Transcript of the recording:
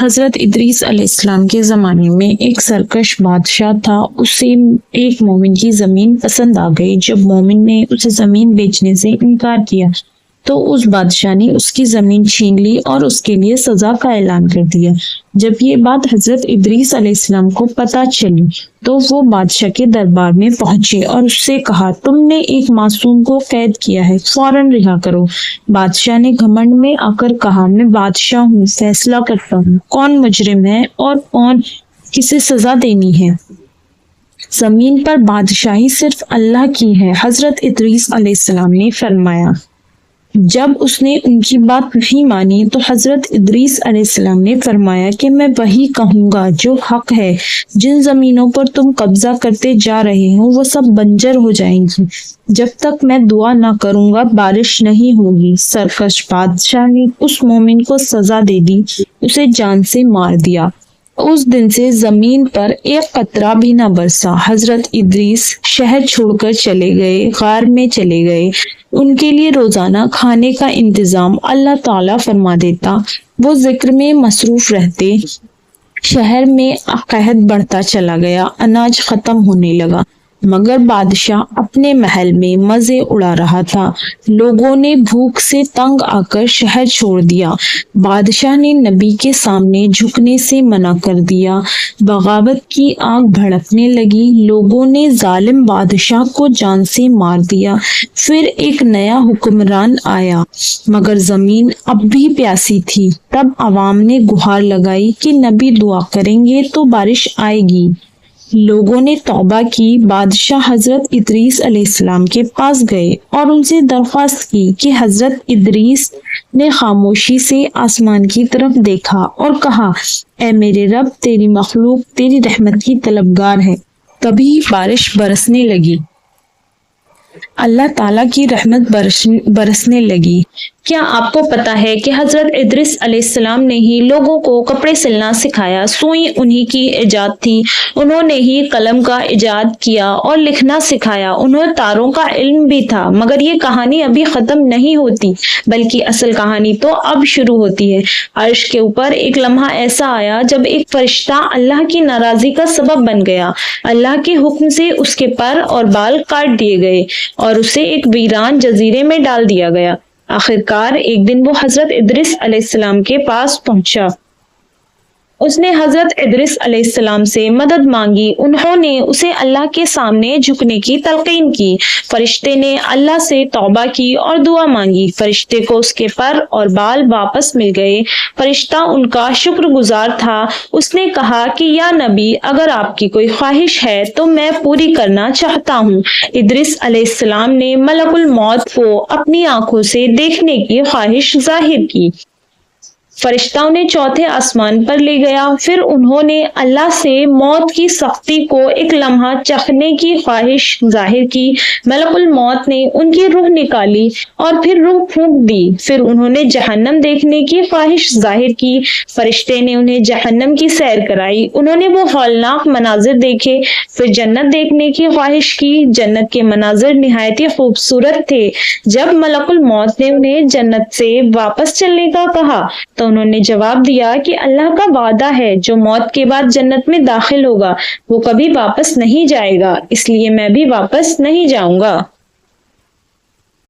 حضرت ادریس علیہ السلام کے زمانے میں ایک سرکش بادشاہ تھا. اسے ایک مومن کی زمین پسند آ گئی. جب مومن نے اسے زمین بیچنے سے انکار کیا تو اس بادشاہ نے اس کی زمین چھین لی اور اس کے لیے سزا کا اعلان کر دیا. جب یہ بات حضرت ادریس علیہ السلام کو پتہ چلی تو وہ بادشاہ کے دربار میں پہنچے اور اس سے کہا، تم نے ایک معصوم کو قید کیا ہے، فوراً رہا کرو. بادشاہ نے گھمنڈ میں آ کر کہا، میں بادشاہ ہوں، فیصلہ کرتا ہوں کون مجرم ہے اور کون کسے سزا دینی ہے. زمین پر بادشاہی صرف اللہ کی ہے. حضرت ادریس علیہ السلام نے فرمایا. جب اس نے ان کی بات نہیں مانی تو حضرت ادریس علیہ السلام نے فرمایا کہ میں وہی کہوں گا جو حق ہے. جن زمینوں پر تم قبضہ کرتے جا رہے ہو وہ سب بنجر ہو جائیں گی. جب تک میں دعا نہ کروں گا بارش نہیں ہوگی. سرکش بادشاہ نے اس مومن کو سزا دے دی، اسے جان سے مار دیا. اس دن سے زمین پر ایک قطرہ بھی نہ برسا. حضرت ادریس شہر چھوڑ کر چلے گئے، غار میں چلے گئے. ان کے لیے روزانہ کھانے کا انتظام اللہ تعالیٰ فرما دیتا. وہ ذکر میں مصروف رہتے. شہر میں قحط بڑھتا چلا گیا، اناج ختم ہونے لگا، مگر بادشاہ اپنے محل میں مزے اڑا رہا تھا. لوگوں نے بھوک سے تنگ آ کر شہر چھوڑ دیا. بادشاہ نے نبی کے سامنے جھکنے سے منع کر دیا. بغاوت کی آگ بھڑکنے لگی. لوگوں نے ظالم بادشاہ کو جان سے مار دیا. پھر ایک نیا حکمران آیا، مگر زمین اب بھی پیاسی تھی. تب عوام نے گہار لگائی کہ نبی دعا کریں گے تو بارش آئے گی. لوگوں نے توبہ کی. بادشاہ حضرت ادریس علیہ السلام کے پاس گئے اور ان سے درخواست کی کہ حضرت ادریس نے خاموشی سے آسمان کی طرف دیکھا اور کہا، اے میرے رب، تیری مخلوق تیری رحمت کی طلبگار ہے. تبھی بارش برسنے لگی. اللہ تعالیٰ کی رحمت برسنے لگی. کیا آپ کو پتا ہے کہ حضرت ادریس علیہ السلام نے ہی لوگوں کو کپڑے سلنا سکھایا؟ سوئی انہی کی ایجاد تھی. انہوں نے ہی قلم کا ایجاد کیا اور لکھنا سکھایا. انہیں تاروں کا علم بھی تھا. مگر یہ کہانی ابھی ختم نہیں ہوتی، بلکہ اصل کہانی تو اب شروع ہوتی ہے. عرش کے اوپر ایک لمحہ ایسا آیا جب ایک فرشتہ اللہ کی ناراضی کا سبب بن گیا. اللہ کے حکم سے اس کے پر اور بال کاٹ دیے گئے اور اسے ایک ویران جزیرے میں ڈال دیا گیا. آخرکار ایک دن وہ حضرت ادریس علیہ السلام کے پاس پہنچا. اس نے حضرت ادریس علیہ السلام سے مدد مانگی. انہوں نے اسے اللہ کے سامنے جھکنے کی تلقین کی. فرشتے نے اللہ سے توبہ کی اور دعا مانگی. فرشتے کو اس کے پر اور بال واپس مل گئے. فرشتہ ان کا شکر گزار تھا. اس نے کہا کہ یا نبی، اگر آپ کی کوئی خواہش ہے تو میں پوری کرنا چاہتا ہوں. ادریس علیہ السلام نے ملک الموت کو اپنی آنکھوں سے دیکھنے کی خواہش ظاہر کی. فرشتہ انہیں چوتھے آسمان پر لے گیا. پھر انہوں نے اللہ سے موت کی سختی کو ایک لمحہ چکھنے کی خواہش ظاہر کی. ملک الموت نے ان کی روح نکالی اور پھر روح پھونک دی. پھر انہوں نے جہنم دیکھنے کی خواہش ظاہر کی. فرشتے نے انہیں جہنم کی سیر کرائی. انہوں نے وہ ہولناک مناظر دیکھے. پھر جنت دیکھنے کی خواہش کی. جنت کے مناظر نہایت ہی خوبصورت تھے. جب ملک الموت نے انہیں جنت سے واپس چلنے کا کہا تو انہوں نے جواب دیا کہ اللہ کا وعدہ ہے جو موت کے بعد جنت میں داخل ہوگا وہ کبھی واپس نہیں جائے گا، اس لیے میں بھی واپس نہیں جاؤں گا.